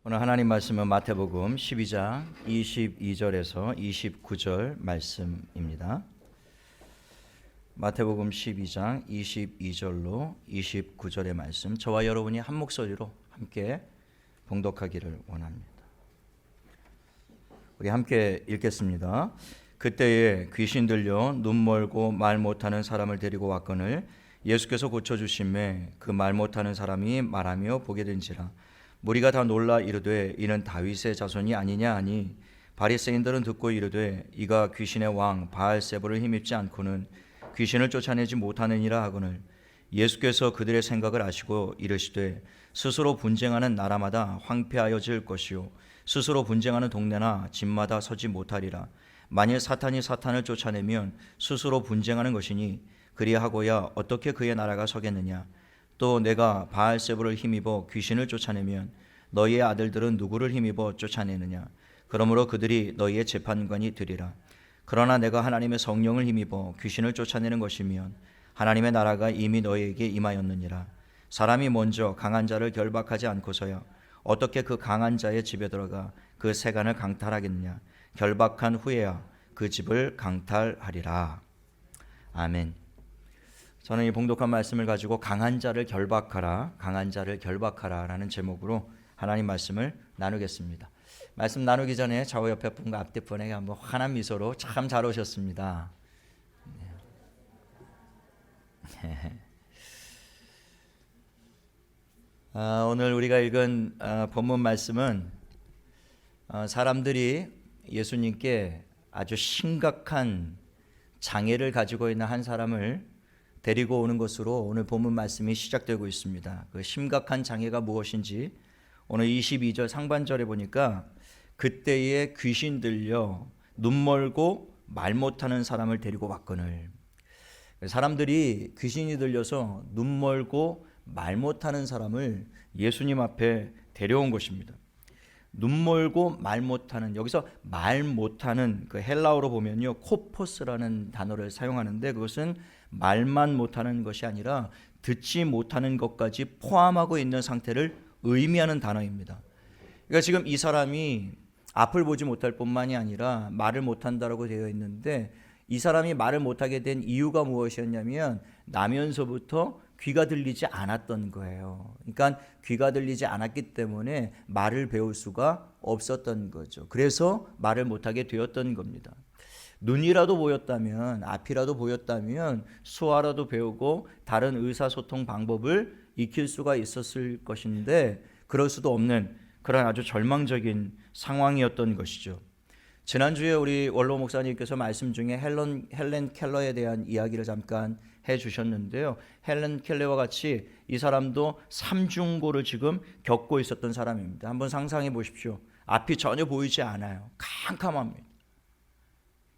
오늘 하나님 말씀은 마태복음 12장 22절에서 29절 말씀입니다. 마태복음 12장 22절로 29절의 말씀, 저와 여러분이 한 목소리로 함께 봉독하기를 원합니다. 우리 함께 읽겠습니다. 그때에 귀신 들려 눈 멀고 말 못하는 사람을 데리고 왔거늘 예수께서 고쳐주심에 그 말 못하는 사람이 말하며 보게 된지라. 무리가 다 놀라 이르되 이는 다윗의 자손이 아니냐 하니 바리새인들은 듣고 이르되 이가 귀신의 왕 바알세불을 힘입지 않고는 귀신을 쫓아내지 못하느니라 하거늘 예수께서 그들의 생각을 아시고 이르시되 스스로 분쟁하는 나라마다 황폐하여질 것이요 스스로 분쟁하는 동네나 집마다 서지 못하리라. 만일 사탄이 사탄을 쫓아내면 스스로 분쟁하는 것이니 그리하고야 어떻게 그의 나라가 서겠느냐. 또 내가 바알세불을 힘입어 귀신을 쫓아내면 너희의 아들들은 누구를 힘입어 쫓아내느냐. 그러므로 그들이 너희의 재판관이 되리라. 그러나 내가 하나님의 성령을 힘입어 귀신을 쫓아내는 것이면 하나님의 나라가 이미 너희에게 임하였느니라. 사람이 먼저 강한 자를 결박하지 않고서야 어떻게 그 강한 자의 집에 들어가 그 세간을 강탈하겠느냐. 결박한 후에야 그 집을 강탈하리라. 아멘. 저는 이 봉독한 말씀을 가지고 강한 자를 결박하라, 강한 자를 결박하라 라는 제목으로 하나님 말씀을 나누겠습니다. 말씀 나누기 전에 좌우 옆에 분과 앞뒤 분에게 한번 환한 미소로 참 잘 오셨습니다. 오늘 우리가 읽은 본문 말씀은 사람들이 예수님께 아주 심각한 장애를 가지고 있는 한 사람을 데리고 오는 것으로 오늘 본문 말씀이 시작되고 있습니다. 그 심각한 장애가 무엇인지 오늘 22절 상반절에 보니까 그때에 귀신 들려 눈 멀고 말 못하는 사람을 데리고 왔거늘. 사람들이 귀신이 들려서 눈 멀고 말 못하는 사람을 예수님 앞에 데려온 것입니다. 눈 멀고 말 못하는, 여기서 말 못하는 그 헬라어로 보면요 코포스라는 단어를 사용하는데 그것은 말만 못하는 것이 아니라 듣지 못하는 것까지 포함하고 있는 상태를 의미하는 단어입니다. 그러니까 지금 이 사람이 앞을 보지 못할 뿐만이 아니라 말을 못한다라고 되어 있는데 이 사람이 말을 못하게 된 이유가 무엇이었냐면 나면서부터 귀가 들리지 않았던 거예요. 그러니까 귀가 들리지 않았기 때문에 말을 배울 수가 없었던 거죠. 그래서 말을 못하게 되었던 겁니다. 눈이라도 보였다면, 앞이라도 보였다면 수화라도 배우고 다른 의사소통 방법을 익힐 수가 있었을 것인데 그럴 수도 없는 그런 아주 절망적인 상황이었던 것이죠. 지난주에 우리 원로 목사님께서 말씀 중에 헬렌 켈러에 대한 이야기를 잠깐 해주셨는데요. 헬렌 켈러와 같이 이 사람도 삼중고를 지금 겪고 있었던 사람입니다. 한번 상상해 보십시오. 앞이 전혀 보이지 않아요. 캄캄합니다.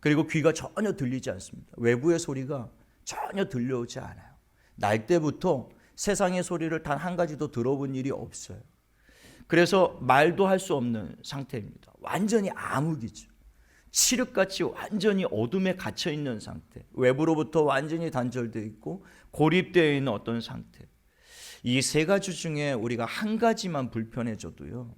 그리고 귀가 전혀 들리지 않습니다. 외부의 소리가 전혀 들려오지 않아요. 날 때부터 세상의 소리를 단 한 가지도 들어본 일이 없어요. 그래서 말도 할 수 없는 상태입니다. 완전히 암흑이죠. 칠흑같이 완전히 어둠에 갇혀있는 상태, 외부로부터 완전히 단절되어 있고 고립되어 있는 어떤 상태. 이 세 가지 중에 우리가 한 가지만 불편해져도요,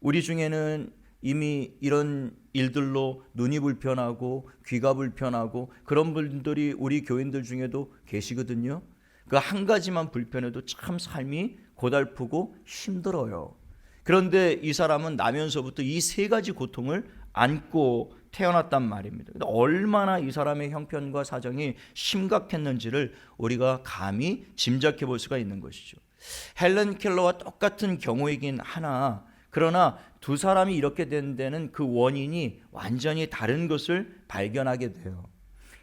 우리 중에는 이미 이런 일들로 눈이 불편하고 귀가 불편하고 그런 분들이 우리 교인들 중에도 계시거든요. 그 한 가지만 불편해도 참 삶이 고달프고 힘들어요. 그런데 이 사람은 나면서부터 이 세 가지 고통을 안고 태어났단 말입니다. 얼마나 이 사람의 형편과 사정이 심각했는지를 우리가 감히 짐작해 볼 수가 있는 것이죠. 헬렌 켈러와 똑같은 경우이긴 하나, 그러나 두 사람이 이렇게 된 데는 그 원인이 완전히 다른 것을 발견하게 돼요.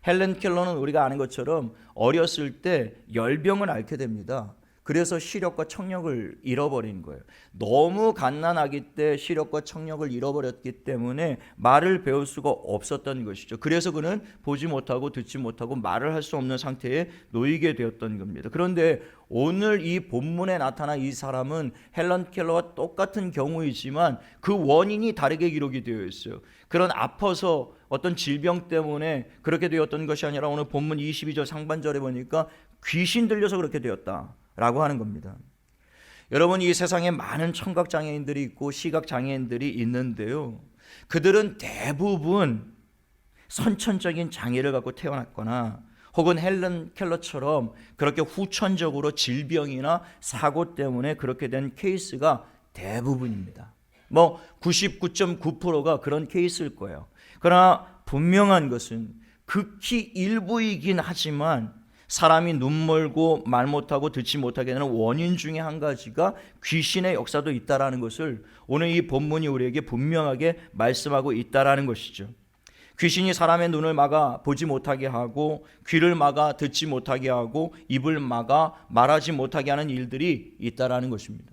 헬렌 켈러는 우리가 아는 것처럼 어렸을 때 열병을 앓게 됩니다. 그래서 시력과 청력을 잃어버린 거예요. 너무 갓난아기 때 시력과 청력을 잃어버렸기 때문에 말을 배울 수가 없었던 것이죠. 그래서 그는 보지 못하고 듣지 못하고 말을 할 수 없는 상태에 놓이게 되었던 겁니다. 그런데 오늘 이 본문에 나타난 이 사람은 헬렌 켈러와 똑같은 경우이지만 그 원인이 다르게 기록이 되어 있어요. 그런 아파서 어떤 질병 때문에 그렇게 되었던 것이 아니라 오늘 본문 22절 상반절에 보니까 귀신 들려서 그렇게 되었다 라고 하는 겁니다. 여러분, 이 세상에 많은 청각장애인들이 있고 시각장애인들이 있는데요, 그들은 대부분 선천적인 장애를 갖고 태어났거나 혹은 헬렌 켈러처럼 그렇게 후천적으로 질병이나 사고 때문에 그렇게 된 케이스가 대부분입니다. 뭐 99.9%가 그런 케이스일 거예요. 그러나 분명한 것은 극히 일부이긴 하지만 사람이 눈 멀고 말 못하고 듣지 못하게 되는 원인 중에 한 가지가 귀신의 역사도 있다라는 것을 오늘 이 본문이 우리에게 분명하게 말씀하고 있다라는 것이죠. 귀신이 사람의 눈을 막아 보지 못하게 하고 귀를 막아 듣지 못하게 하고 입을 막아 말하지 못하게 하는 일들이 있다라는 것입니다.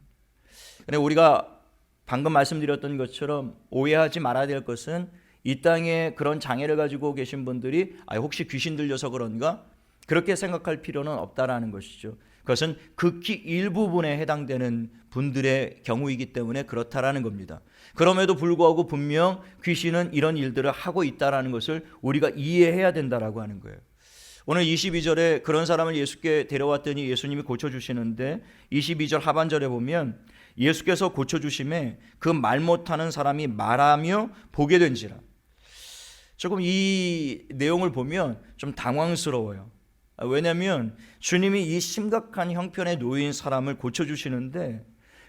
그런데 우리가 방금 말씀드렸던 것처럼 오해하지 말아야 될 것은 이 땅에 그런 장애를 가지고 계신 분들이 혹시 귀신 들려서 그런가? 그렇게 생각할 필요는 없다라는 것이죠. 그것은 극히 일부분에 해당되는 분들의 경우이기 때문에 그렇다라는 겁니다. 그럼에도 불구하고 분명 귀신은 이런 일들을 하고 있다라는 것을 우리가 이해해야 된다라고 하는 거예요. 오늘 22절에 그런 사람을 예수께 데려왔더니 예수님이 고쳐주시는데 22절 하반절에 보면 예수께서 고쳐주심에 그 말 못하는 사람이 말하며 보게 된지라. 조금 이 내용을 보면 좀 당황스러워요. 왜냐하면 주님이 이 심각한 형편에 놓인 사람을 고쳐주시는데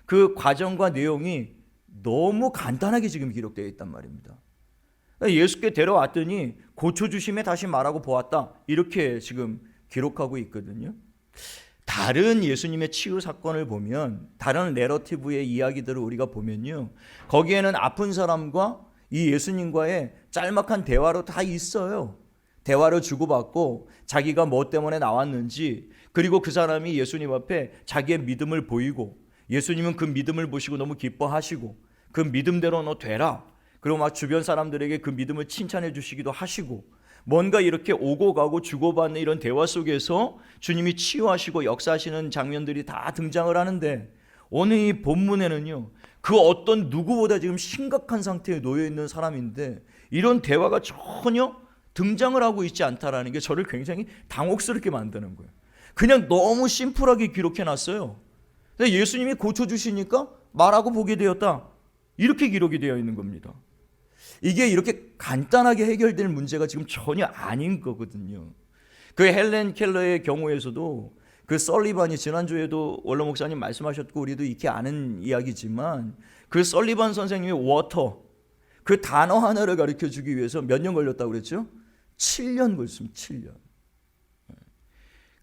그 과정과 내용이 너무 간단하게 지금 기록되어 있단 말입니다. 예수께 데려왔더니 고쳐주심에 다시 말하고 보았다, 이렇게 지금 기록하고 있거든요. 다른 예수님의 치유 사건을 보면, 다른 내러티브의 이야기들을 우리가 보면요, 거기에는 아픈 사람과 이 예수님과의 짤막한 대화로 다 있어요. 대화를 주고받고 자기가 뭐 때문에 나왔는지, 그리고 그 사람이 예수님 앞에 자기의 믿음을 보이고 예수님은 그 믿음을 보시고 너무 기뻐하시고 그 믿음대로 너 되라, 그리고 막 주변 사람들에게 그 믿음을 칭찬해 주시기도 하시고, 뭔가 이렇게 오고 가고 주고받는 이런 대화 속에서 주님이 치유하시고 역사하시는 장면들이 다 등장을 하는데, 오늘 이 본문에는요, 그 어떤 누구보다 지금 심각한 상태에 놓여 있는 사람인데 이런 대화가 전혀 등장을 하고 있지 않다라는 게 저를 굉장히 당혹스럽게 만드는 거예요. 그냥 너무 심플하게 기록해 놨어요. 근데 예수님이 고쳐주시니까 말하고 보게 되었다, 이렇게 기록이 되어 있는 겁니다. 이게 이렇게 간단하게 해결될 문제가 지금 전혀 아닌 거거든요. 그 헬렌 켈러의 경우에서도 그 설리반이, 지난주에도 원로 목사님 말씀하셨고 우리도 익히 아는 이야기지만, 그 설리반 선생님이 워터, 그 단어 하나를 가르쳐 주기 위해서 몇 년 걸렸다고 그랬죠? 7년 걸렸습니다. 7년.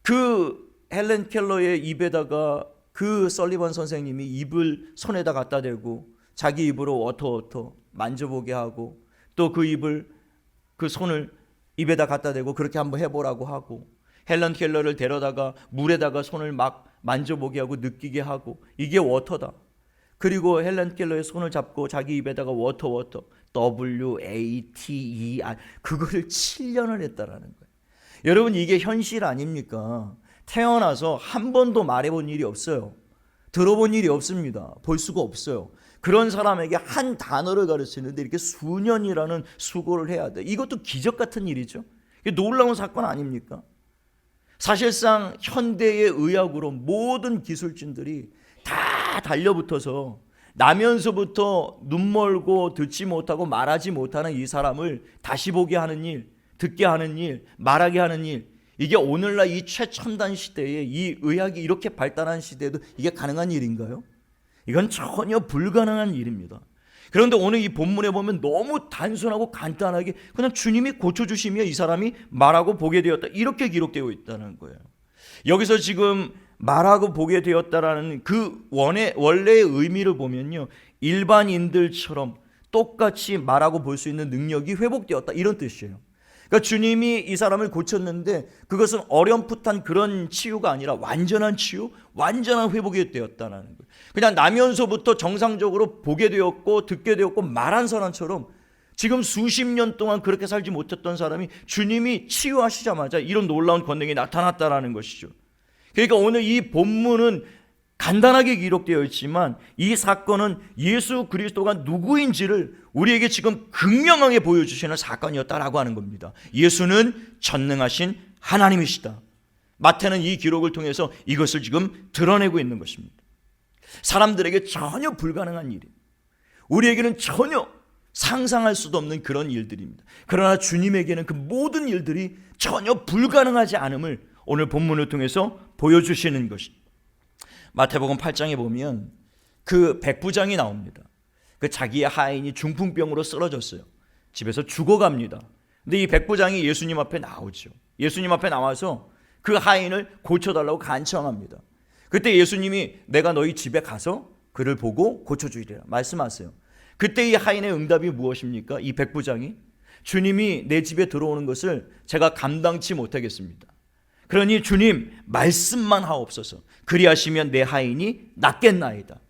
그 헬렌 켈러의 입에다가 그 설리반 선생님이 입을 손에다 갖다 대고 자기 입으로 워터 만져보게 하고, 또 그 입을, 그 손을 입에다 갖다 대고 그렇게 한번 해보라고 하고, 헬렌 켈러를 데려다가 물에다가 손을 막 만져보게 하고 느끼게 하고, 이게 워터다. 그리고 헬렌 켈러의 손을 잡고 자기 입에다가 워터 WATER, 그거를 7년을 했다라는 거예요. 여러분, 이게 현실 아닙니까? 태어나서 한 번도 말해본 일이 없어요. 들어본 일이 없습니다. 볼 수가 없어요. 그런 사람에게 한 단어를 가르치는데 이렇게 수년이라는 수고를 해야 돼. 이것도 기적 같은 일이죠. 이게 놀라운 사건 아닙니까? 사실상 현대의 의학으로 모든 기술진들이 다 달려붙어서 나면서부터 눈 멀고 듣지 못하고 말하지 못하는 이 사람을 다시 보게 하는 일, 듣게 하는 일, 말하게 하는 일, 이게 오늘날 이 최첨단 시대에 이 의학이 이렇게 발달한 시대에도 이게 가능한 일인가요? 이건 전혀 불가능한 일입니다. 그런데 오늘 이 본문에 보면 너무 단순하고 간단하게 그냥 주님이 고쳐주시며 이 사람이 말하고 보게 되었다, 이렇게 기록되어 있다는 거예요. 여기서 지금 말하고 보게 되었다라는 그 원래의 의미를 보면요, 일반인들처럼 똑같이 말하고 볼 수 있는 능력이 회복되었다, 이런 뜻이에요. 그러니까 주님이 이 사람을 고쳤는데 그것은 어렴풋한 그런 치유가 아니라 완전한 치유, 완전한 회복이 되었다는 거예요. 그냥 나면서부터 정상적으로 보게 되었고 듣게 되었고 말한 사람처럼 지금 수십 년 동안 그렇게 살지 못했던 사람이 주님이 치유하시자마자 이런 놀라운 권능이 나타났다라는 것이죠. 그러니까 오늘 이 본문은 간단하게 기록되어 있지만 이 사건은 예수 그리스도가 누구인지를 우리에게 지금 극명하게 보여주시는 사건이었다라고 하는 겁니다. 예수는 전능하신 하나님이시다. 마태는 이 기록을 통해서 이것을 지금 드러내고 있는 것입니다. 사람들에게 전혀 불가능한 일이에요. 우리에게는 전혀 상상할 수도 없는 그런 일들입니다. 그러나 주님에게는 그 모든 일들이 전혀 불가능하지 않음을 오늘 본문을 통해서 보여주시는 것입니다. 마태복음 8장에 보면 그 백부장이 나옵니다. 그 자기의 하인이 중풍병으로 쓰러졌어요. 집에서 죽어갑니다. 근데 이 백부장이 예수님 앞에 나오죠. 예수님 앞에 나와서 그 하인을 고쳐달라고 간청합니다. 그때 예수님이 내가 너희 집에 가서 그를 보고 고쳐주리라 말씀하세요. 그때 이 하인의 응답이 무엇입니까? 이 백부장이 주님이 내 집에 들어오는 것을 제가 감당치 못하겠습니다. 그러니 주님 말씀만 하옵소서. 그리하시면 내 하인이 낫겠나이다.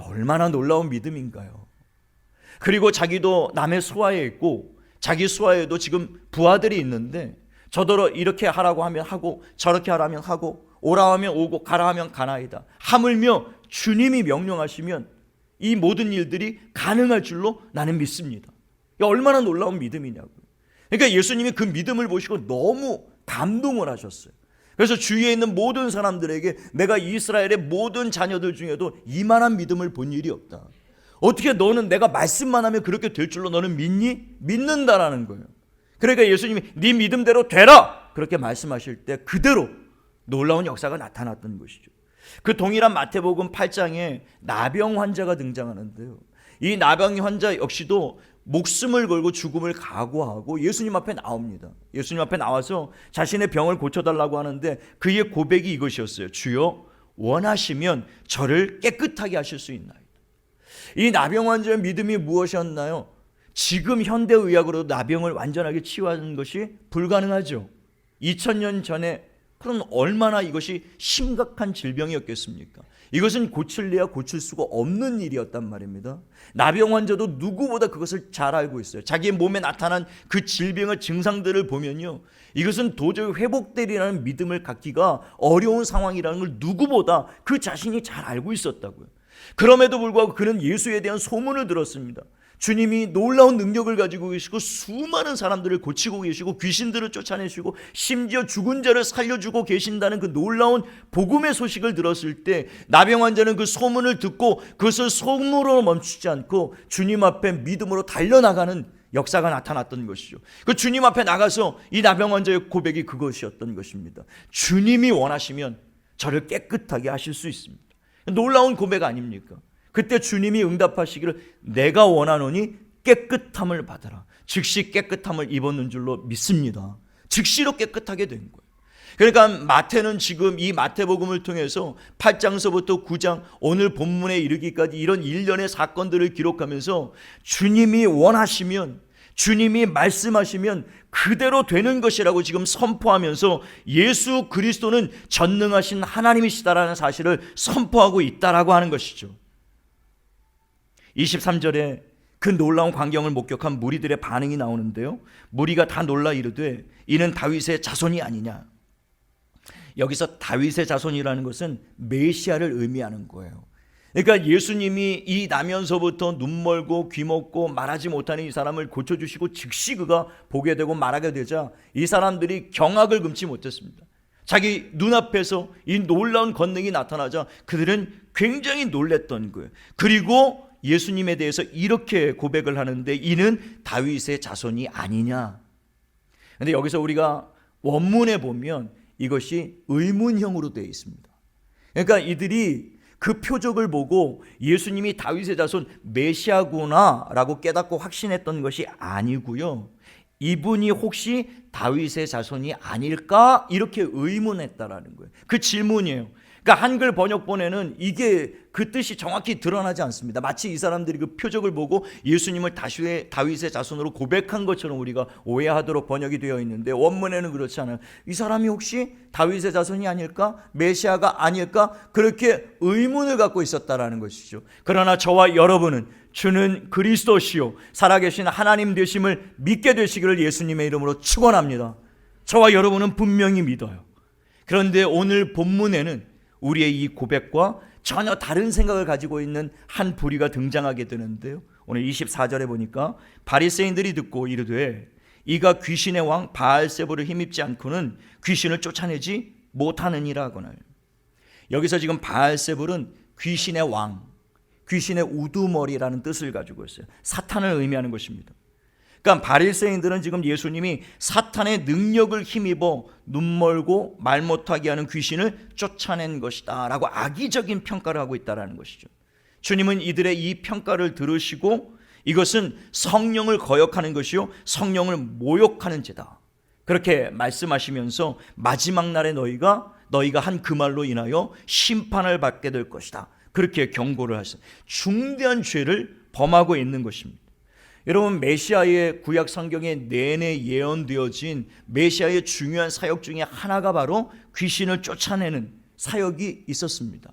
얼마나 놀라운 믿음인가요? 그리고 자기도 남의 수하에 있고 자기 수하에도 지금 부하들이 있는데 저더러 이렇게 하라고 하면 하고 저렇게 하라면 하고 오라 하면 오고 가라 하면 가나이다. 하물며 주님이 명령하시면 이 모든 일들이 가능할 줄로 나는 믿습니다. 얼마나 놀라운 믿음이냐고요. 그러니까 예수님이 그 믿음을 보시고 너무 감동을 하셨어요. 그래서 주위에 있는 모든 사람들에게 내가 이스라엘의 모든 자녀들 중에도 이만한 믿음을 본 일이 없다. 어떻게 너는 내가 말씀만 하면 그렇게 될 줄로 너는 믿니? 믿는다라는 거예요. 그러니까 예수님이 네 믿음대로 되라 그렇게 말씀하실 때 그대로 놀라운 역사가 나타났던 것이죠. 그 동일한 마태복음 8장에 나병 환자가 등장하는데요. 이 나병 환자 역시도 목숨을 걸고 죽음을 각오하고 예수님 앞에 나옵니다. 예수님 앞에 나와서 자신의 병을 고쳐달라고 하는데 그의 고백이 이것이었어요. 주여 원하시면 저를 깨끗하게 하실 수 있나이다. 이 나병 환자의 믿음이 무엇이었나요? 지금 현대의학으로 나병을 완전하게 치유하는 것이 불가능하죠. 2000년 전에 그럼 얼마나 이것이 심각한 질병이었겠습니까? 이것은 고칠래야 고칠 수가 없는 일이었단 말입니다. 나병 환자도 누구보다 그것을 잘 알고 있어요. 자기 몸에 나타난 그 질병의 증상들을 보면요, 이것은 도저히 회복되리라는 믿음을 갖기가 어려운 상황이라는 걸 누구보다 그 자신이 잘 알고 있었다고요. 그럼에도 불구하고 그는 예수에 대한 소문을 들었습니다. 주님이 놀라운 능력을 가지고 계시고 수많은 사람들을 고치고 계시고 귀신들을 쫓아내시고 심지어 죽은 자를 살려주고 계신다는 그 놀라운 복음의 소식을 들었을 때 나병 환자는 그 소문을 듣고 그것을 소문으로 멈추지 않고 주님 앞에 믿음으로 달려나가는 역사가 나타났던 것이죠. 그 주님 앞에 나가서 이 나병 환자의 고백이 그것이었던 것입니다. 주님이 원하시면 저를 깨끗하게 하실 수 있습니다. 놀라운 고백 아닙니까? 그때 주님이 응답하시기를 내가 원하노니 깨끗함을 받아라. 즉시 깨끗함을 입었는 줄로 믿습니다. 즉시로 깨끗하게 된 거예요. 그러니까 마태는 지금 이 마태복음을 통해서 8장서부터 9장 오늘 본문에 이르기까지 이런 일련의 사건들을 기록하면서 주님이 원하시면 주님이 말씀하시면 그대로 되는 것이라고 지금 선포하면서 예수 그리스도는 전능하신 하나님이시다라는 사실을 선포하고 있다라고 하는 것이죠. 23절에 그 놀라운 광경을 목격한 무리들의 반응이 나오는데요. 무리가 다 놀라 이르되 이는 다윗의 자손이 아니냐. 여기서 다윗의 자손이라는 것은 메시아를 의미하는 거예요. 그러니까 예수님이 이 나면서부터 눈 멀고 귀 먹고 말하지 못하는 이 사람을 고쳐주시고 즉시 그가 보게 되고 말하게 되자 이 사람들이 경악을 금치 못했습니다. 자기 눈앞에서 이 놀라운 권능이 나타나자 그들은 굉장히 놀랬던 거예요. 그리고 예수님에 대해서 이렇게 고백을 하는데 이는 다윗의 자손이 아니냐. 그런데 여기서 우리가 원문에 보면 이것이 의문형으로 되어 있습니다. 그러니까 이들이 그 표적을 보고 예수님이 다윗의 자손 메시아구나 라고 깨닫고 확신했던 것이 아니고요, 이분이 혹시 다윗의 자손이 아닐까 이렇게 의문했다라는 거예요. 그 질문이에요. 그러니까 한글 번역본에는 이게 그 뜻이 정확히 드러나지 않습니다. 마치 이 사람들이 그 표적을 보고 예수님을 다윗의 자손으로 고백한 것처럼 우리가 오해하도록 번역이 되어 있는데 원문에는 그렇지 않아요. 이 사람이 혹시 다윗의 자손이 아닐까? 메시아가 아닐까? 그렇게 의문을 갖고 있었다라는 것이죠. 그러나 저와 여러분은 주는 그리스도시요 살아계신 하나님 되심을 믿게 되시기를 예수님의 이름으로 축원합니다. 저와 여러분은 분명히 믿어요. 그런데 오늘 본문에는 우리의 이 고백과 전혀 다른 생각을 가지고 있는 한 부류가 등장하게 되는데요. 오늘 24절에 보니까 바리새인들이 듣고 이르되 이가 귀신의 왕 바알세불을 힘입지 않고는 귀신을 쫓아내지 못하느니라 하거늘. 여기서 지금 바알세불은 귀신의 왕, 귀신의 우두머리라는 뜻을 가지고 있어요. 사탄을 의미하는 것입니다. 그러니까 바리새인들은 지금 예수님이 사탄의 능력을 힘입어 눈멀고 말 못하게 하는 귀신을 쫓아낸 것이다 라고 악의적인 평가를 하고 있다는 것이죠. 주님은 이들의 이 평가를 들으시고 이것은 성령을 거역하는 것이요 성령을 모욕하는 죄다, 그렇게 말씀하시면서 마지막 날에 너희가 한 그 말로 인하여 심판을 받게 될 것이다, 그렇게 경고를 하셨어요. 중대한 죄를 범하고 있는 것입니다. 여러분, 메시아의 구약 성경에 내내 예언되어진 메시아의 중요한 사역 중에 하나가 바로 귀신을 쫓아내는 사역이 있었습니다.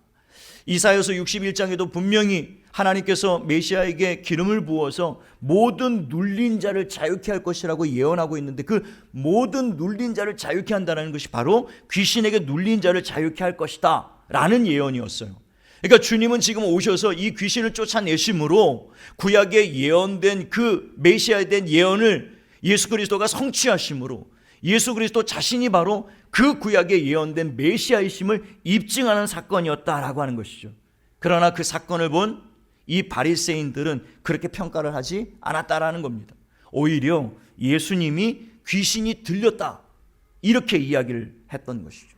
이사야서 61장에도 분명히 하나님께서 메시아에게 기름을 부어서 모든 눌린 자를 자유케 할 것이라고 예언하고 있는데, 그 모든 눌린 자를 자유케 한다는 것이 바로 귀신에게 눌린 자를 자유케 할 것이다 라는 예언이었어요. 그러니까 주님은 지금 오셔서 이 귀신을 쫓아내심으로 구약에 예언된 그 메시아에 대한 예언을 예수 그리스도가 성취하심으로 예수 그리스도 자신이 바로 그 구약에 예언된 메시아이심을 입증하는 사건이었다라고 하는 것이죠. 그러나 그 사건을 본 이 바리새인들은 그렇게 평가를 하지 않았다라는 겁니다. 오히려 예수님이 귀신이 들렸다 이렇게 이야기를 했던 것이죠.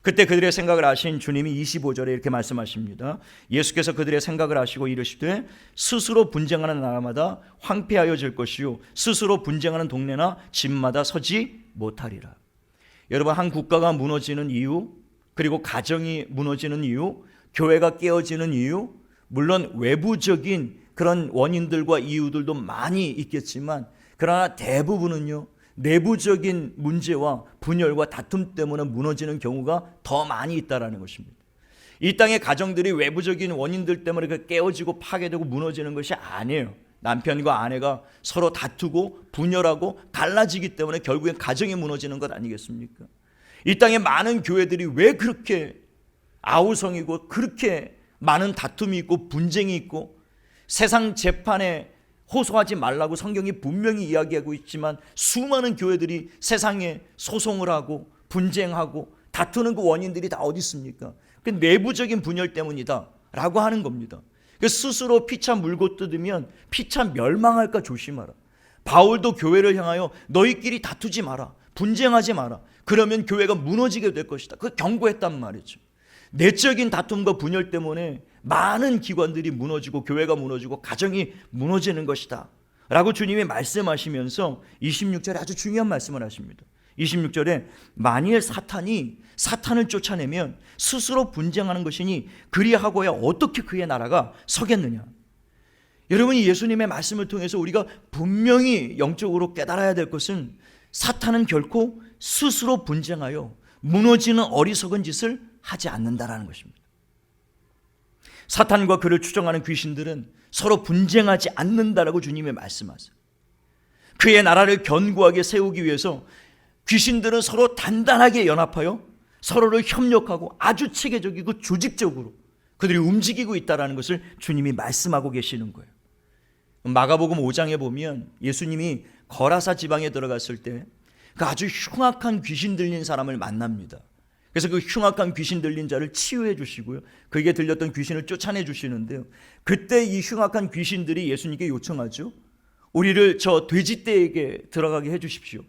그때 그들의 생각을 아신 주님이 25절에 이렇게 말씀하십니다. 예수께서 그들의 생각을 아시고 이르시되 스스로 분쟁하는 나라마다 황폐하여질 것이요 스스로 분쟁하는 동네나 집마다 서지 못하리라. 여러분, 한 국가가 무너지는 이유, 그리고 가정이 무너지는 이유, 교회가 깨어지는 이유, 물론 외부적인 그런 원인들과 이유들도 많이 있겠지만 그러나 대부분은요 내부적인 문제와 분열과 다툼 때문에 무너지는 경우가 더 많이 있다는 것입니다. 이 땅의 가정들이 외부적인 원인들 때문에 깨어지고 파괴되고 무너지는 것이 아니에요. 남편과 아내가 서로 다투고 분열하고 갈라지기 때문에 결국엔 가정이 무너지는 것 아니겠습니까? 이 땅의 많은 교회들이 왜 그렇게 아우성이고 그렇게 많은 다툼이 있고 분쟁이 있고, 세상 재판에 호소하지 말라고 성경이 분명히 이야기하고 있지만 수많은 교회들이 세상에 소송을 하고 분쟁하고 다투는 그 원인들이 다 어디 있습니까? 그 내부적인 분열 때문이다 라고 하는 겁니다. 스스로 피차 물고 뜯으면 피차 멸망할까 조심하라. 바울도 교회를 향하여 너희끼리 다투지 마라, 분쟁하지 마라, 그러면 교회가 무너지게 될 것이다, 그 경고했단 말이죠. 내적인 다툼과 분열 때문에 많은 기관들이 무너지고 교회가 무너지고 가정이 무너지는 것이다 라고 주님이 말씀하시면서 26절에 아주 중요한 말씀을 하십니다. 26절에 만일 사탄을 쫓아내면 스스로 분쟁하는 것이니 그리하고야 어떻게 그의 나라가 서겠느냐. 여러분이 예수님의 말씀을 통해서 우리가 분명히 영적으로 깨달아야 될 것은 사탄은 결코 스스로 분쟁하여 무너지는 어리석은 짓을 하지 않는다라는 것입니다. 사탄과 그를 추종하는 귀신들은 서로 분쟁하지 않는다라고 주님이 말씀하세요. 그의 나라를 견고하게 세우기 위해서 귀신들은 서로 단단하게 연합하여 서로를 협력하고 아주 체계적이고 조직적으로 그들이 움직이고 있다는 것을 주님이 말씀하고 계시는 거예요. 마가복음 5장에 보면 예수님이 거라사 지방에 들어갔을 때 그 아주 흉악한 귀신 들린 사람을 만납니다. 그래서 그 흉악한 귀신 들린 자를 치유해 주시고요, 그에게 들렸던 귀신을 쫓아내 주시는데요, 그때 이 흉악한 귀신들이 예수님께 요청하죠. 우리를 저 돼지떼에게 들어가게 해 주십시오.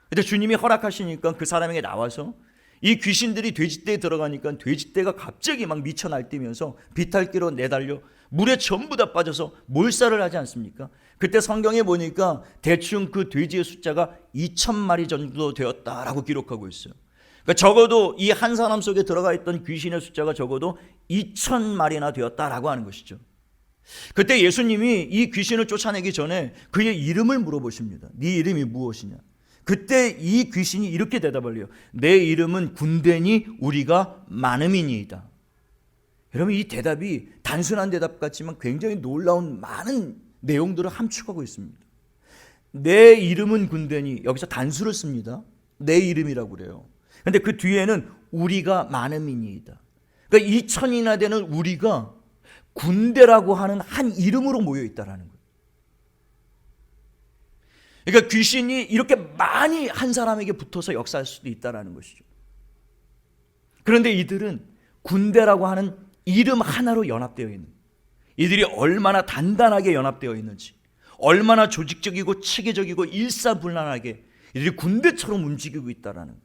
그런데 주님이 허락하시니까 그 사람에게 나와서 이 귀신들이 돼지떼에 들어가니까 돼지떼가 갑자기 막 미쳐 날뛰면서 비탈기로 내달려 물에 전부 다 빠져서 몰살을 하지 않습니까? 그때 성경에 보니까 대충 그 돼지의 숫자가 2,000마리 정도 되었다라고 기록하고 있어요. 그러니까 적어도 이 한 사람 속에 들어가 있던 귀신의 숫자가 적어도 2,000마리나 되었다라고 하는 것이죠. 그때 예수님이 이 귀신을 쫓아내기 전에 그의 이름을 물어보십니다. 네 이름이 무엇이냐? 그때 이 귀신이 이렇게 대답을 해요. 내 이름은 군대니 우리가 많음이니이다. 여러분, 이 대답이 단순한 대답 같지만 굉장히 놀라운 많은 내용들을 함축하고 있습니다. 내 이름은 군대니, 여기서 단수를 씁니다. 내 이름이라고 그래요. 그런데 그 뒤에는 우리가 많음이니이다. 그러니까 2,000이나 되는 우리가 군대라고 하는 한 이름으로 모여 있다라는 거예요. 그러니까 귀신이 이렇게 많이 한 사람에게 붙어서 역사할 수도 있다라는 것이죠. 그런데 이들은 군대라고 하는 이름 하나로 연합되어 있는, 이들이 얼마나 단단하게 연합되어 있는지, 얼마나 조직적이고 체계적이고 일사불란하게 이들이 군대처럼 움직이고 있다라는,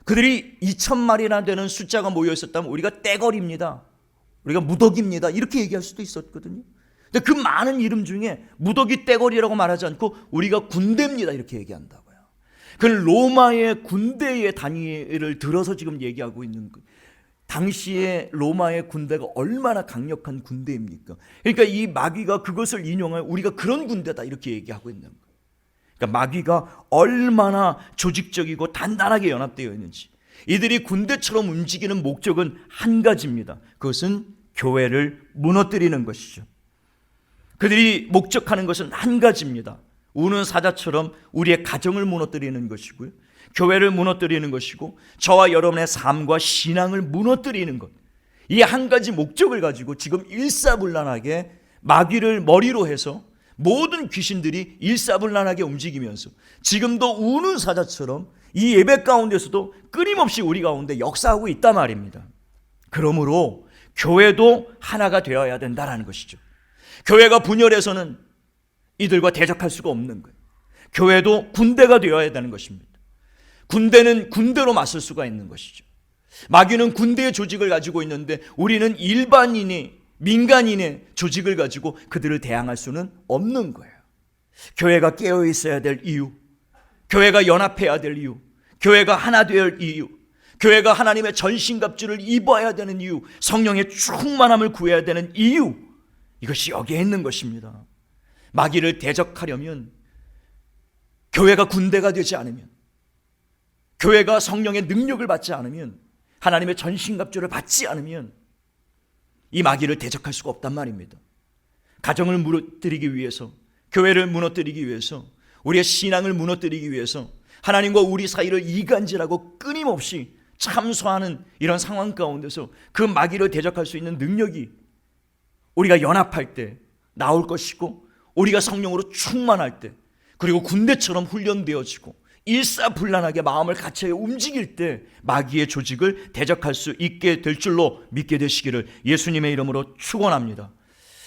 그들이 2,000마리나 되는 숫자가 모여 있었다면 우리가 떼거리입니다, 우리가 무더기입니다, 이렇게 얘기할 수도 있었거든요. 근데 그 많은 이름 중에 무더기 떼거리라고 말하지 않고 우리가 군대입니다 이렇게 얘기한다고요. 그 로마의 군대의 단위를 들어서 지금 얘기하고 있는 거예요. 당시에 로마의 군대가 얼마나 강력한 군대입니까? 그러니까 이 마귀가 그것을 인용하여 우리가 그런 군대다 이렇게 얘기하고 있는 거예요. 그러니까 마귀가 얼마나 조직적이고 단단하게 연합되어 있는지, 이들이 군대처럼 움직이는 목적은 한 가지입니다. 그것은 교회를 무너뜨리는 것이죠. 그들이 목적하는 것은 한 가지입니다. 우는 사자처럼 우리의 가정을 무너뜨리는 것이고요, 교회를 무너뜨리는 것이고, 저와 여러분의 삶과 신앙을 무너뜨리는 것, 이 한 가지 목적을 가지고 지금 일사불란하게 마귀를 머리로 해서 모든 귀신들이 일사불란하게 움직이면서 지금도 우는 사자처럼 이 예배 가운데서도 끊임없이 우리 가운데 역사하고 있단 말입니다. 그러므로 교회도 하나가 되어야 된다는 것이죠. 교회가 분열해서는 이들과 대적할 수가 없는 거예요. 교회도 군대가 되어야 되는 것입니다. 군대는 군대로 맞설 수가 있는 것이죠. 마귀는 군대의 조직을 가지고 있는데 우리는 일반인이, 민간인의 조직을 가지고 그들을 대항할 수는 없는 거예요. 교회가 깨어 있어야 될 이유, 교회가 연합해야 될 이유, 교회가 하나 되어야 할 이유, 교회가 하나님의 전신갑주를 입어야 되는 이유, 성령의 충만함을 구해야 되는 이유, 이것이 여기에 있는 것입니다. 마귀를 대적하려면 교회가 군대가 되지 않으면, 교회가 성령의 능력을 받지 않으면, 하나님의 전신갑주를 받지 않으면 이 마귀를 대적할 수가 없단 말입니다. 가정을 무너뜨리기 위해서, 교회를 무너뜨리기 위해서, 우리의 신앙을 무너뜨리기 위해서 하나님과 우리 사이를 이간질하고 끊임없이 참소하는 이런 상황 가운데서 그 마귀를 대적할 수 있는 능력이 우리가 연합할 때 나올 것이고, 우리가 성령으로 충만할 때, 그리고 군대처럼 훈련되어지고 일사불란하게 마음을 갖춰 움직일 때 마귀의 조직을 대적할 수 있게 될 줄로 믿게 되시기를 예수님의 이름으로 축원합니다.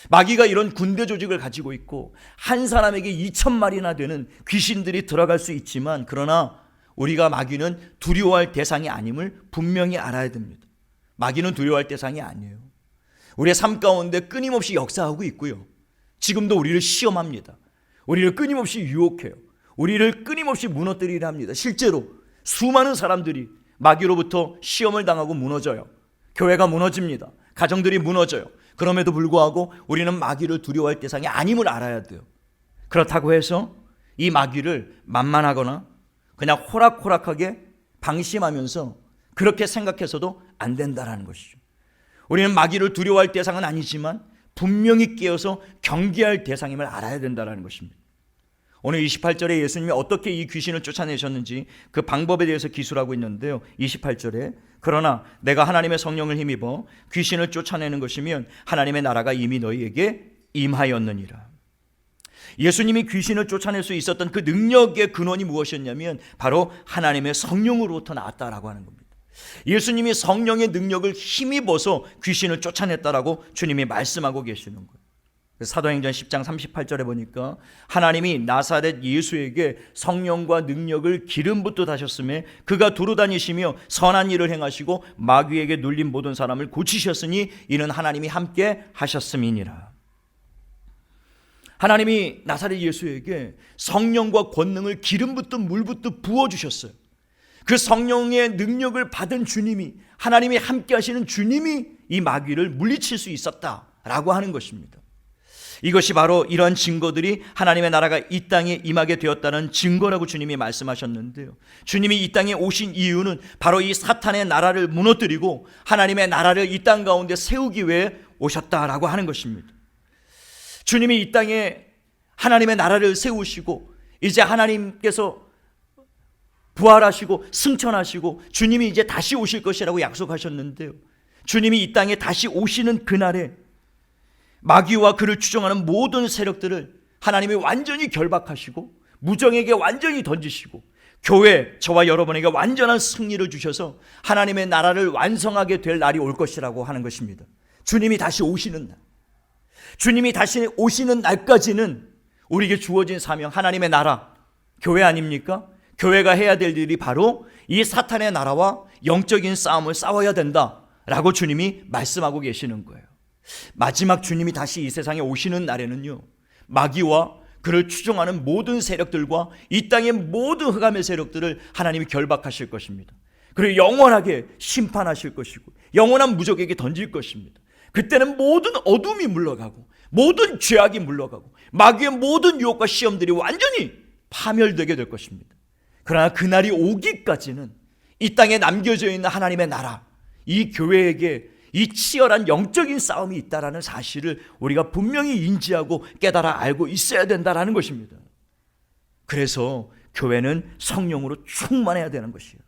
마귀가 이런 군대 조직을 가지고 있고 한 사람에게 2,000마리나 되는 귀신들이 들어갈 수 있지만, 그러나 우리가 마귀는 두려워할 대상이 아님을 분명히 알아야 됩니다. 마귀는 두려워할 대상이 아니에요. 우리의 삶 가운데 끊임없이 역사하고 있고요, 지금도 우리를 시험합니다. 우리를 끊임없이 유혹해요. 우리를 끊임없이 무너뜨리려 합니다. 실제로 수많은 사람들이 마귀로부터 시험을 당하고 무너져요. 교회가 무너집니다. 가정들이 무너져요. 그럼에도 불구하고 우리는 마귀를 두려워할 대상이 아님을 알아야 돼요. 그렇다고 해서 이 마귀를 만만하거나 그냥 호락호락하게 방심하면서 그렇게 생각해서도 안 된다는 것이죠. 우리는 마귀를 두려워할 대상은 아니지만 분명히 깨어서 경계할 대상임을 알아야 된다는 것입니다. 오늘 28절에 예수님이 어떻게 이 귀신을 쫓아내셨는지 그 방법에 대해서 기술하고 있는데요, 28절에 그러나 내가 하나님의 성령을 힘입어 귀신을 쫓아내는 것이면 하나님의 나라가 이미 너희에게 임하였느니라. 예수님이 귀신을 쫓아낼 수 있었던 그 능력의 근원이 무엇이었냐면 바로 하나님의 성령으로부터 나왔다라고 하는 겁니다. 예수님이 성령의 능력을 힘입어서 귀신을 쫓아냈다라고 주님이 말씀하고 계시는 거예요. 사도행전 10장 38절에 보니까 하나님이 나사렛 예수에게 성령과 능력을 기름 붓듯 하셨음에 그가 두루다니시며 선한 일을 행하시고 마귀에게 눌린 모든 사람을 고치셨으니 이는 하나님이 함께 하셨음이니라. 하나님이 나사렛 예수에게 성령과 권능을 기름 붓듯 물 붓듯 부어주셨어요. 그 성령의 능력을 받은 주님이, 하나님이 함께 하시는 주님이 이 마귀를 물리칠 수 있었다라고 하는 것입니다. 이것이 바로 이러한 증거들이 하나님의 나라가 이 땅에 임하게 되었다는 증거라고 주님이 말씀하셨는데요, 주님이 이 땅에 오신 이유는 바로 이 사탄의 나라를 무너뜨리고 하나님의 나라를 이 땅 가운데 세우기 위해 오셨다라고 하는 것입니다. 주님이 이 땅에 하나님의 나라를 세우시고 이제 하나님께서 부활하시고 승천하시고 주님이 이제 다시 오실 것이라고 약속하셨는데요, 주님이 이 땅에 다시 오시는 그날에 마귀와 그를 추종하는 모든 세력들을 하나님이 완전히 결박하시고 무정에게 완전히 던지시고 교회, 저와 여러분에게 완전한 승리를 주셔서 하나님의 나라를 완성하게 될 날이 올 것이라고 하는 것입니다. 주님이 다시 오시는 날, 주님이 다시 오시는 날까지는 우리에게 주어진 사명, 하나님의 나라, 교회 아닙니까? 교회가 해야 될 일이 바로 이 사탄의 나라와 영적인 싸움을 싸워야 된다라고 주님이 말씀하고 계시는 거예요. 마지막 주님이 다시 이 세상에 오시는 날에는요, 마귀와 그를 추종하는 모든 세력들과 이 땅의 모든 흑암의 세력들을 하나님이 결박하실 것입니다. 그리고 영원하게 심판하실 것이고 영원한 무적에게 던질 것입니다. 그때는 모든 어둠이 물러가고 모든 죄악이 물러가고 마귀의 모든 유혹과 시험들이 완전히 파멸되게 될 것입니다. 그러나 그날이 오기까지는 이 땅에 남겨져 있는 하나님의 나라, 이 교회에게 이 치열한 영적인 싸움이 있다라는 사실을 우리가 분명히 인지하고 깨달아 알고 있어야 된다라는 것입니다. 그래서 교회는 성령으로 충만해야 되는 것이에요.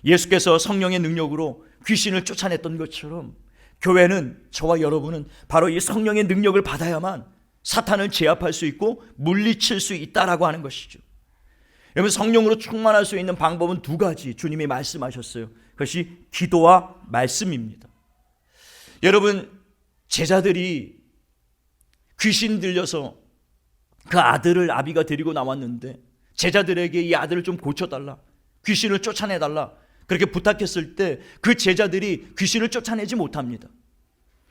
예수께서 성령의 능력으로 귀신을 쫓아냈던 것처럼 교회는, 저와 여러분은 바로 이 성령의 능력을 받아야만 사탄을 제압할 수 있고 물리칠 수 있다라고 하는 것이죠. 여러분, 성령으로 충만할 수 있는 방법은 두 가지 주님이 말씀하셨어요. 그것이 기도와 말씀입니다. 여러분, 제자들이 귀신 들려서 그 아들을 아비가 데리고 나왔는데 제자들에게 이 아들을 좀 고쳐달라, 귀신을 쫓아내달라 그렇게 부탁했을 때 그 제자들이 귀신을 쫓아내지 못합니다.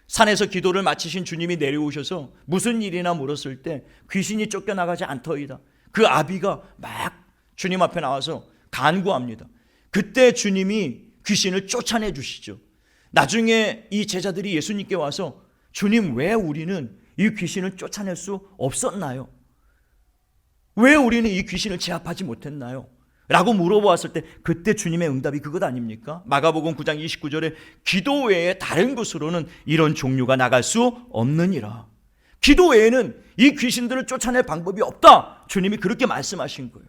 산에서 기도를 마치신 주님이 내려오셔서 무슨 일이나 물었을 때 귀신이 쫓겨나가지 않더이다. 그 아비가 막 주님 앞에 나와서 간구합니다. 그때 주님이 귀신을 쫓아내 주시죠. 나중에 이 제자들이 예수님께 와서 주님, 왜 우리는 이 귀신을 쫓아낼 수 없었나요? 왜 우리는 이 귀신을 제압하지 못했나요? 라고 물어보았을 때 그때 주님의 응답이 그것 아닙니까? 마가복음 9장 29절에 기도 외에 다른 곳으로는 이런 종류가 나갈 수 없느니라. 기도 외에는 이 귀신들을 쫓아낼 방법이 없다. 주님이 그렇게 말씀하신 거예요.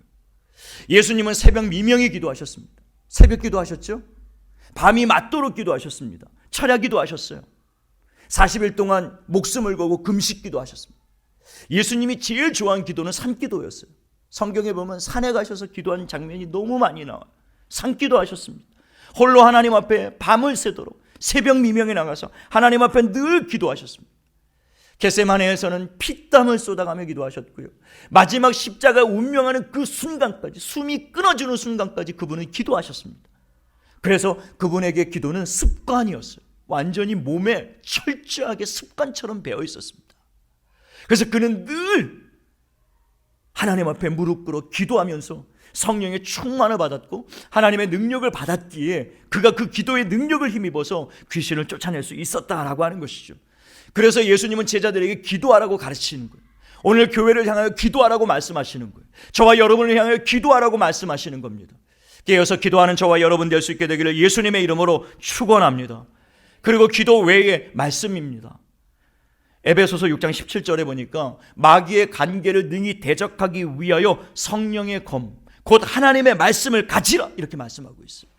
예수님은 새벽 미명에 기도하셨습니다. 새벽 기도하셨죠? 밤이 맞도록 기도하셨습니다. 철야 기도하셨어요. 40일 동안 목숨을 걸고 금식 기도하셨습니다. 예수님이 제일 좋아하는 기도는 산기도였어요. 성경에 보면 산에 가셔서 기도하는 장면이 너무 많이 나와요. 산기도 하셨습니다. 홀로 하나님 앞에 밤을 새도록 새벽 미명에 나가서 하나님 앞에 늘 기도하셨습니다. 겟세마네에서는 피땀을 쏟아가며 기도하셨고요. 마지막 십자가 운명하는 그 순간까지, 숨이 끊어지는 순간까지 그분은 기도하셨습니다. 그래서 그분에게 기도는 습관이었어요. 완전히 몸에 철저하게 습관처럼 배어 있었습니다. 그래서 그는 늘 하나님 앞에 무릎 꿇어 기도하면서 성령의 충만을 받았고 하나님의 능력을 받았기에 그가 그 기도의 능력을 힘입어서 귀신을 쫓아낼 수 있었다라고 하는 것이죠. 그래서 예수님은 제자들에게 기도하라고 가르치는 거예요. 오늘 교회를 향하여 기도하라고 말씀하시는 거예요. 저와 여러분을 향하여 기도하라고 말씀하시는 겁니다. 깨어서 기도하는 저와 여러분 될 수 있게 되기를 예수님의 이름으로 축원합니다. 그리고 기도 외에 말씀입니다. 에베소서 6장 17절에 보니까 마귀의 간계를 능히 대적하기 위하여 성령의 검, 곧 하나님의 말씀을 가지라 이렇게 말씀하고 있어요.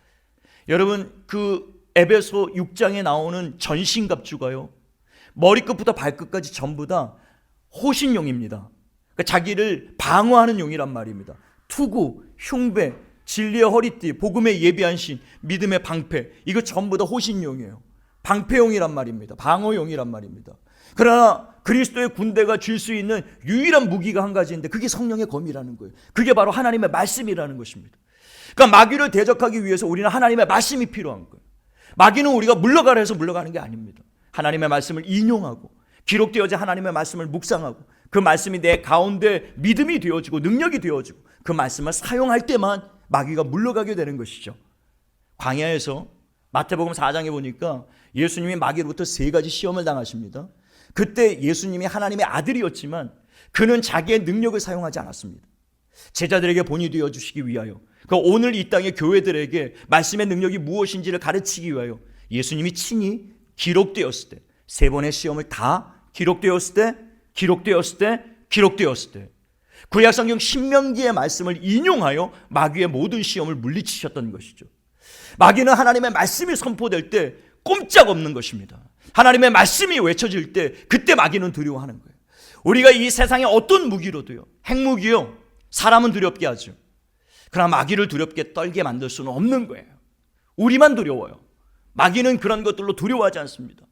여러분, 그 에베소 6장에 나오는 전신갑주가요, 머리끝부터 발끝까지 전부 다 호신용입니다. 그러니까 자기를 방어하는 용이란 말입니다. 투구, 흉배, 진리의 허리띠, 복음의 예비한 신, 믿음의 방패, 이거 전부 다 호신용이에요. 방패용이란 말입니다. 방어용이란 말입니다. 그러나 그리스도의 군대가 줄 수 있는 유일한 무기가 한 가지인데 그게 성령의 검이라는 거예요. 그게 바로 하나님의 말씀이라는 것입니다. 그러니까 마귀를 대적하기 위해서 우리는 하나님의 말씀이 필요한 거예요. 마귀는 우리가 물러가라 해서 물러가는 게 아닙니다. 하나님의 말씀을 인용하고 기록되어진 하나님의 말씀을 묵상하고 그 말씀이 내 가운데 믿음이 되어지고 능력이 되어지고 그 말씀을 사용할 때만 마귀가 물러가게 되는 것이죠. 광야에서 마태복음 4장에 보니까 예수님이 마귀로부터 3가지 시험을 당하십니다. 그때 예수님이 하나님의 아들이었지만 그는 자기의 능력을 사용하지 않았습니다. 제자들에게 본이 되어주시기 위하여, 그 오늘 이 땅의 교회들에게 말씀의 능력이 무엇인지를 가르치기 위하여 예수님이 친히 기록되었을 때 3번의 시험을 다 기록되었을 때 구약성경 신명기의 말씀을 인용하여 마귀의 모든 시험을 물리치셨던 것이죠. 마귀는 하나님의 말씀이 선포될 때 꼼짝없는 것입니다. 하나님의 말씀이 외쳐질 때 그때 마귀는 두려워하는 거예요. 우리가 이 세상에 어떤 무기로도요, 핵무기요, 사람은 두렵게 하죠. 그러나 마귀를 두렵게 떨게 만들 수는 없는 거예요. 우리만 두려워요. 마귀는 그런 것들로 두려워하지 않습니다.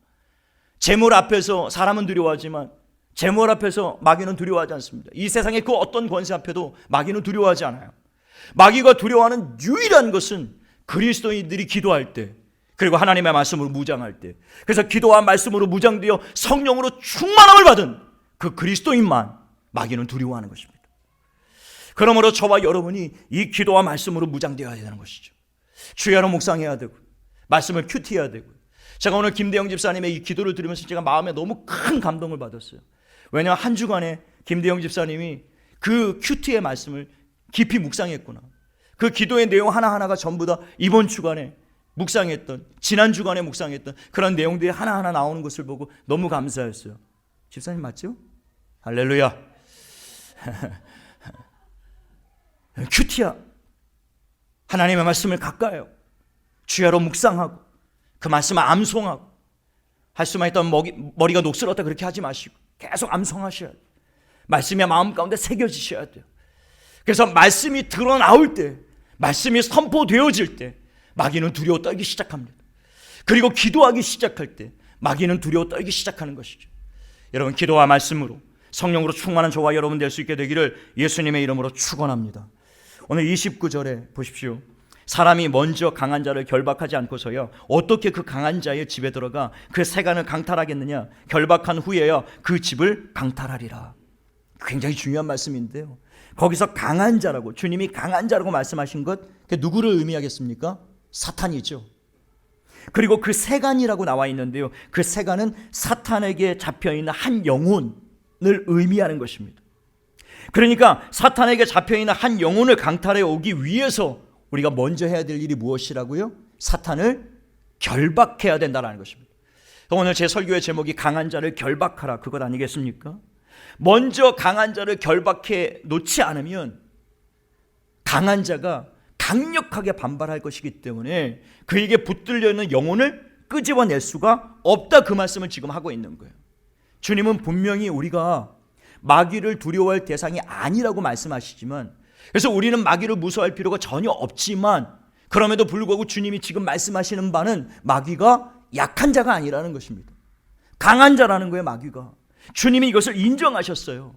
재물 앞에서 사람은 두려워하지만 재물 앞에서 마귀는 두려워하지 않습니다. 이 세상의 그 어떤 권세 앞에도 마귀는 두려워하지 않아요. 마귀가 두려워하는 유일한 것은 그리스도인들이 기도할 때, 그리고 하나님의 말씀으로 무장할 때, 그래서 기도와 말씀으로 무장되어 성령으로 충만함을 받은 그 그리스도인만 마귀는 두려워하는 것입니다. 그러므로 저와 여러분이 이 기도와 말씀으로 무장되어야 되는 것이죠. 주야로 묵상해야 되고 말씀을 큐티해야 되고. 제가 오늘 김대영 집사님의 이 기도를 들으면서 제가 마음에 너무 큰 감동을 받았어요. 왜냐하면 한 주간에 김대영 집사님이 그 큐티의 말씀을 깊이 묵상했구나. 그 기도의 내용 하나하나가 전부 다 이번 주간에 묵상했던, 지난 주간에 묵상했던 그런 내용들이 하나하나 나오는 것을 보고 너무 감사했어요. 집사님 맞죠? 할렐루야. 큐티야. 하나님의 말씀을 가까이요 주야로 묵상하고 그 말씀을 암송하고, 할 수만 있다면 머리가 녹슬었다 그렇게 하지 마시고 계속 암송하셔야 돼요. 말씀이 마음 가운데 새겨지셔야 돼요. 그래서 말씀이 드러나올 때, 말씀이 선포되어질 때 마귀는 두려워 떨기 시작합니다. 그리고 기도하기 시작할 때 마귀는 두려워 떨기 시작하는 것이죠. 여러분, 기도와 말씀으로 성령으로 충만한 저와 여러분 될 수 있게 되기를 예수님의 이름으로 축원합니다. 오늘 29절에 보십시오. 사람이 먼저 강한 자를 결박하지 않고서요 어떻게 그 강한 자의 집에 들어가 그 세간을 강탈하겠느냐. 결박한 후에야 그 집을 강탈하리라. 굉장히 중요한 말씀인데요, 거기서 강한 자라고, 주님이 강한 자라고 말씀하신 것, 누구를 의미하겠습니까? 사탄이죠. 그리고 그 세간이라고 나와 있는데요, 그 세간은 사탄에게 잡혀있는 한 영혼을 의미하는 것입니다. 그러니까 사탄에게 잡혀있는 한 영혼을 강탈해 오기 위해서 우리가 먼저 해야 될 일이 무엇이라고요? 사탄을 결박해야 된다는 것입니다. 오늘 제 설교의 제목이 강한 자를 결박하라, 그것 아니겠습니까? 먼저 강한 자를 결박해 놓지 않으면 강한 자가 강력하게 반발할 것이기 때문에 그에게 붙들려 있는 영혼을 끄집어낼 수가 없다, 그 말씀을 지금 하고 있는 거예요. 주님은 분명히 우리가 마귀를 두려워할 대상이 아니라고 말씀하시지만, 그래서 우리는 마귀를 무서워할 필요가 전혀 없지만, 그럼에도 불구하고 주님이 지금 말씀하시는 바는 마귀가 약한 자가 아니라는 것입니다. 강한 자라는 거예요, 마귀가. 주님이 이것을 인정하셨어요.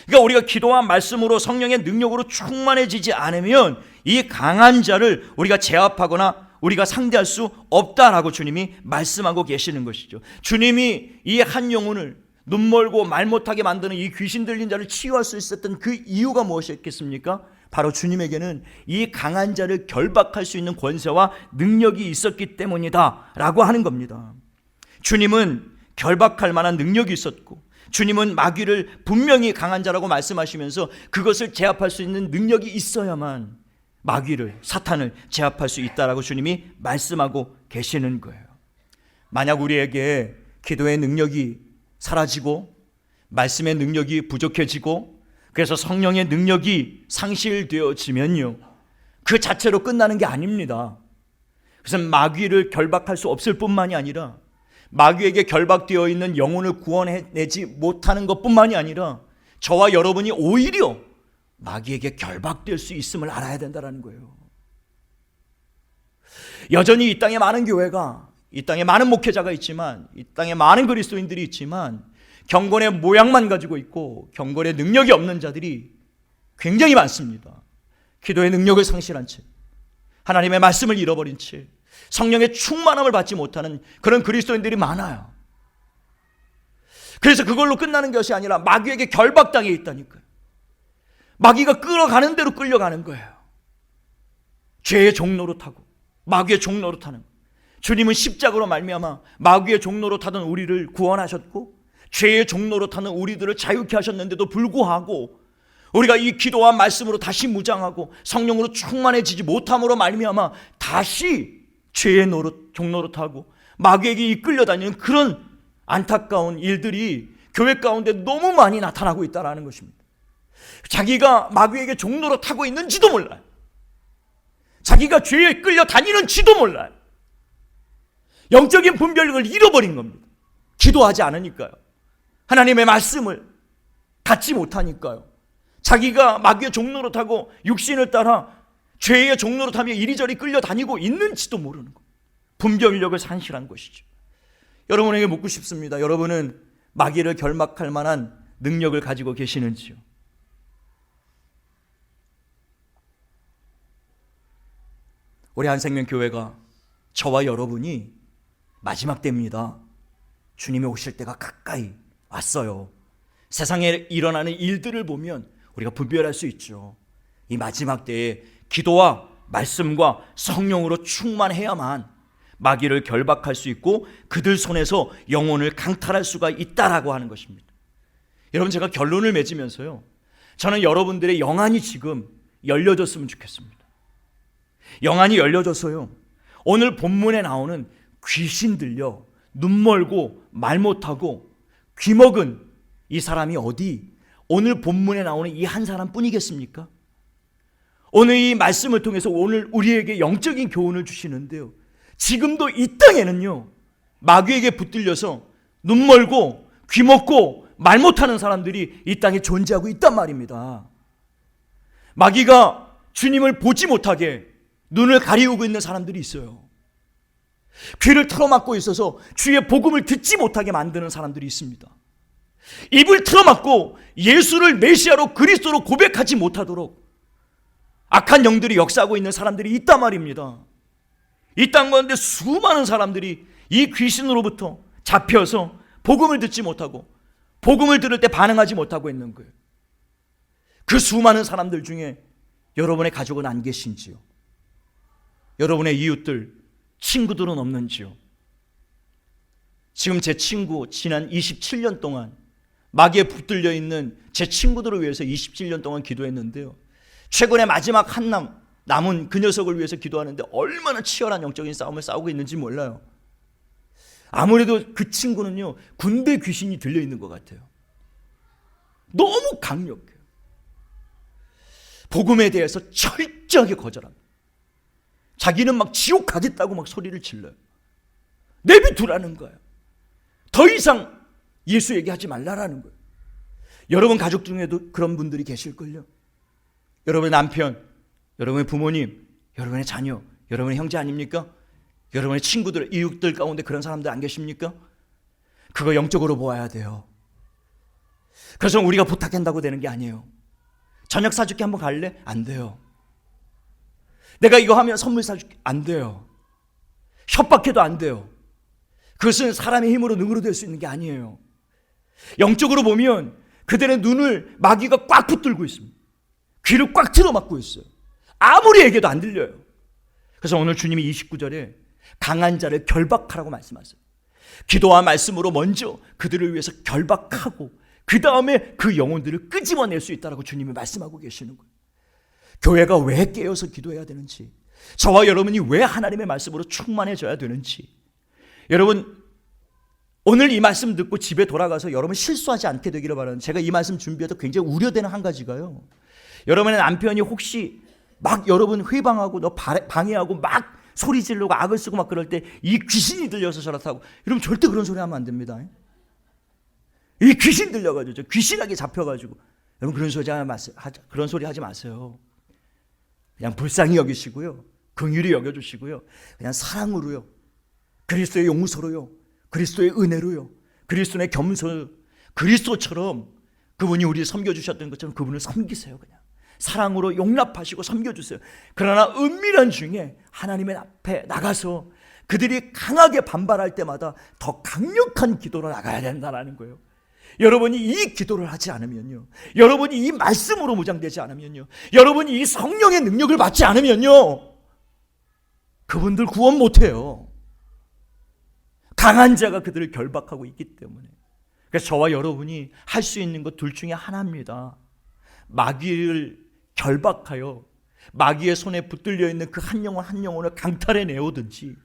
그러니까 우리가 기도와 말씀으로 성령의 능력으로 충만해지지 않으면 이 강한 자를 우리가 제압하거나 우리가 상대할 수 없다라고 주님이 말씀하고 계시는 것이죠. 주님이 이 한 영혼을 눈멀고 말 못하게 만드는 이 귀신 들린 자를 치유할 수 있었던 그 이유가 무엇이었겠습니까? 바로 주님에게는 이 강한 자를 결박할 수 있는 권세와 능력이 있었기 때문이다 라고 하는 겁니다. 주님은 결박할 만한 능력이 있었고, 주님은 마귀를 분명히 강한 자라고 말씀하시면서 그것을 제압할 수 있는 능력이 있어야만 마귀를, 사탄을 제압할 수 있다라고 주님이 말씀하고 계시는 거예요. 만약 우리에게 기도의 능력이 사라지고 말씀의 능력이 부족해지고 그래서 성령의 능력이 상실되어지면요, 그 자체로 끝나는 게 아닙니다. 그래서 마귀를 결박할 수 없을 뿐만이 아니라 마귀에게 결박되어 있는 영혼을 구원해내지 못하는 것뿐만이 아니라 저와 여러분이 오히려 마귀에게 결박될 수 있음을 알아야 된다는 거예요. 여전히 이 땅에 많은 교회가, 이 땅에 많은 목회자가 있지만, 이 땅에 많은 그리스도인들이 있지만 경건의 모양만 가지고 있고 경건의 능력이 없는 자들이 굉장히 많습니다. 기도의 능력을 상실한 채, 하나님의 말씀을 잃어버린 채, 성령의 충만함을 받지 못하는 그런 그리스도인들이 많아요. 그래서 그걸로 끝나는 것이 아니라 마귀에게 결박당해 있다니까요. 마귀가 끌어가는 대로 끌려가는 거예요. 죄의 종로로 타고 마귀의 종로로 타는 거예요. 주님은 십자가로 말미암아 마귀의 종로로 타던 우리를 구원하셨고 죄의 종로로 타는 우리들을 자유케 하셨는데도 불구하고 우리가 이 기도와 말씀으로 다시 무장하고 성령으로 충만해지지 못함으로 말미암아 다시 죄의 종로로 타고 마귀에게 이끌려 다니는 그런 안타까운 일들이 교회 가운데 너무 많이 나타나고 있다는 것입니다. 자기가 마귀에게 종로로 타고 있는지도 몰라요. 자기가 죄에 끌려 다니는지도 몰라요. 영적인 분별력을 잃어버린 겁니다. 기도하지 않으니까요. 하나님의 말씀을 갖지 못하니까요. 자기가 마귀의 종로로 타고 육신을 따라 죄의 종로로 타며 이리저리 끌려다니고 있는지도 모르는 것. 분별력을 상실한 것이죠. 여러분에게 묻고 싶습니다. 여러분은 마귀를 결박할 만한 능력을 가지고 계시는지요? 우리 한생명교회가 저와 여러분이 마지막 때입니다. 주님이 오실 때가 가까이 왔어요. 세상에 일어나는 일들을 보면 우리가 분별할 수 있죠. 이 마지막 때에 기도와 말씀과 성령으로 충만해야만 마귀를 결박할 수 있고 그들 손에서 영혼을 강탈할 수가 있다라고 하는 것입니다. 여러분, 제가 결론을 맺으면서요, 저는 여러분들의 영안이 지금 열려졌으면 좋겠습니다. 영안이 열려져서요, 오늘 본문에 나오는 귀신 들려 눈 멀고 말 못하고 귀 먹은 이 사람이 어디 오늘 본문에 나오는 이 한 사람뿐이겠습니까? 오늘 이 말씀을 통해서 오늘 우리에게 영적인 교훈을 주시는데요, 지금도 이 땅에는요, 마귀에게 붙들려서 눈 멀고 귀 먹고 말 못하는 사람들이 이 땅에 존재하고 있단 말입니다. 마귀가 주님을 보지 못하게 눈을 가리우고 있는 사람들이 있어요. 귀를 틀어막고 있어서 주의 복음을 듣지 못하게 만드는 사람들이 있습니다. 입을 틀어막고 예수를 메시아로 그리스도로 고백하지 못하도록 악한 영들이 역사하고 있는 사람들이 있단 말입니다. 이 땅 가운데 수많은 사람들이 이 귀신으로부터 잡혀서 복음을 듣지 못하고 복음을 들을 때 반응하지 못하고 있는 거예요. 그 수많은 사람들 중에 여러분의 가족은 안 계신지요? 여러분의 이웃들, 친구들은 없는지요? 지금 제 친구 지난 27년 동안 마귀에 붙들려 있는 제 친구들을 위해서 27년 동안 기도했는데요, 최근에 마지막 한 남은 그 녀석을 위해서 기도하는데 얼마나 치열한 영적인 싸움을 싸우고 있는지 몰라요. 아무래도 그 친구는요, 군대 귀신이 들려 있는 것 같아요. 너무 강력해요. 복음에 대해서 철저하게 거절합니다. 자기는 막 지옥 가겠다고 막 소리를 질러요. 내비두라는 거예요. 더 이상 예수 얘기하지 말라라는 거예요. 여러분 가족 중에도 그런 분들이 계실걸요. 여러분의 남편, 여러분의 부모님, 여러분의 자녀, 여러분의 형제 아닙니까? 여러분의 친구들, 이웃들 가운데 그런 사람들 안 계십니까? 그거 영적으로 보아야 돼요. 그래서 우리가 부탁한다고 되는 게 아니에요. 저녁 사줄게, 한번 갈래? 안 돼요. 내가 이거 하면 선물 사줄게. 안 돼요. 협박해도 안 돼요. 그것은 사람의 힘으로 능으로 될 수 있는 게 아니에요. 영적으로 보면 그들의 눈을 마귀가 꽉 붙들고 있습니다. 귀를 꽉 틀어막고 있어요. 아무리 얘기해도 안 들려요. 그래서 오늘 주님이 29절에 강한 자를 결박하라고 말씀하세요. 기도와 말씀으로 먼저 그들을 위해서 결박하고 그 다음에 그 영혼들을 끄집어낼 수 있다라고 주님이 말씀하고 계시는 거예요. 교회가 왜 깨어서 기도해야 되는지, 저와 여러분이 왜 하나님의 말씀으로 충만해져야 되는지, 여러분 오늘 이 말씀 듣고 집에 돌아가서 여러분 실수하지 않게 되기를 바라는, 제가 이 말씀 준비해도 굉장히 우려되는 한 가지가요, 여러분의 남편이 혹시 막 여러분 회방하고 너 방해하고 막 소리 지르고 악을 쓰고 막 그럴 때 이 귀신이 들려서 저렇다고, 여러분 절대 그런 소리 하면 안 됩니다. 이 귀신 들려가지고 귀신하게 잡혀가지고 여러분 그런 소리 하지 마세요. 그냥 불쌍히 여기시고요, 긍휼히 여겨주시고요, 그냥 사랑으로요, 그리스도의 용서로요, 그리스도의 은혜로요, 그리스도의 겸손, 그리스도처럼 그분이 우리를 섬겨주셨던 것처럼 그분을 섬기세요. 그냥 사랑으로 용납하시고 섬겨주세요. 그러나 은밀한 중에 하나님의 앞에 나가서 그들이 강하게 반발할 때마다 더 강력한 기도로 나가야 된다는 거예요. 여러분이 이 기도를 하지 않으면요, 여러분이 이 말씀으로 무장되지 않으면요, 여러분이 이 성령의 능력을 받지 않으면요, 그분들 구원 못해요. 강한 자가 그들을 결박하고 있기 때문에. 그래서 저와 여러분이 할 수 있는 것 둘 중에 하나입니다. 마귀를 결박하여 마귀의 손에 붙들려 있는 그 한 영혼 한 영혼을 강탈해 내오든지,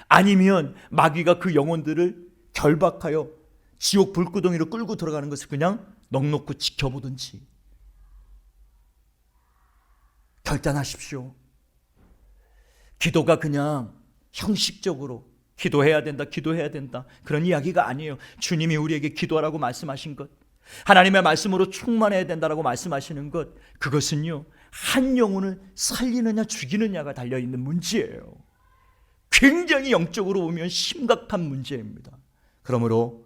아니면 마귀가 그 영혼들을 결박하여 지옥 불구덩이로 끌고 들어가는 것을 그냥 넋놓고 지켜보든지 결단하십시오. 기도가 그냥 형식적으로 기도해야 된다 그런 이야기가 아니에요. 주님이 우리에게 기도하라고 말씀하신 것, 하나님의 말씀으로 충만해야 된다라고 말씀하시는 것, 그것은요 한 영혼을 살리느냐 죽이느냐가 달려있는 문제예요. 굉장히 영적으로 보면 심각한 문제입니다. 그러므로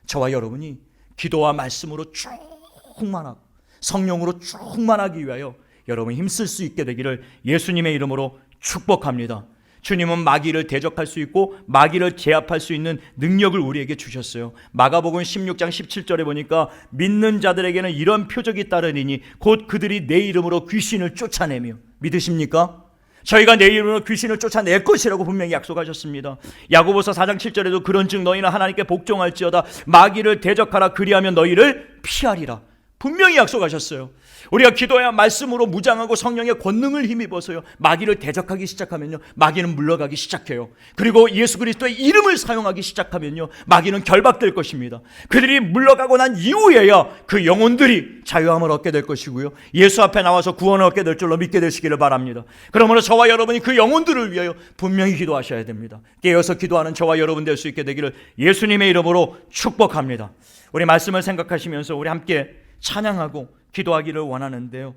저와 여러분이 기도와 말씀으로 충만하고 성령으로 충만하기 위하여 여러분 힘쓸 수 있게 되기를 예수님의 이름으로 축복합니다. 주님은 마귀를 대적할 수 있고 마귀를 제압할 수 있는 능력을 우리에게 주셨어요. 마가복음 16장 17절에 보니까 믿는 자들에게는 이런 표적이 따르리니 곧 그들이 내 이름으로 귀신을 쫓아내며, 믿으십니까? 저희가 내 이름으로 귀신을 쫓아낼 것이라고 분명히 약속하셨습니다. 야고보서 4장 7절에도 그런즉 너희는 하나님께 복종할지어다 마귀를 대적하라 그리하면 너희를 피하리라 분명히 약속하셨어요. 우리가 기도해야 말씀으로 무장하고 성령의 권능을 힘입어서요 마귀를 대적하기 시작하면요 마귀는 물러가기 시작해요. 그리고 예수 그리스도의 이름을 사용하기 시작하면요 마귀는 결박될 것입니다. 그들이 물러가고 난 이후에야 그 영혼들이 자유함을 얻게 될 것이고요 예수 앞에 나와서 구원을 얻게 될 줄로 믿게 되시기를 바랍니다. 그러므로 저와 여러분이 그 영혼들을 위하여 분명히 기도하셔야 됩니다. 깨어서 기도하는 저와 여러분 될 수 있게 되기를 예수님의 이름으로 축복합니다. 우리 말씀을 생각하시면서 우리 함께 찬양하고 기도하기를 원하는데요,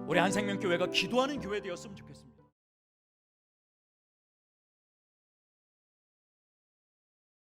우리 한생명교회가 기도하는 교회 되었으면 좋겠습니다.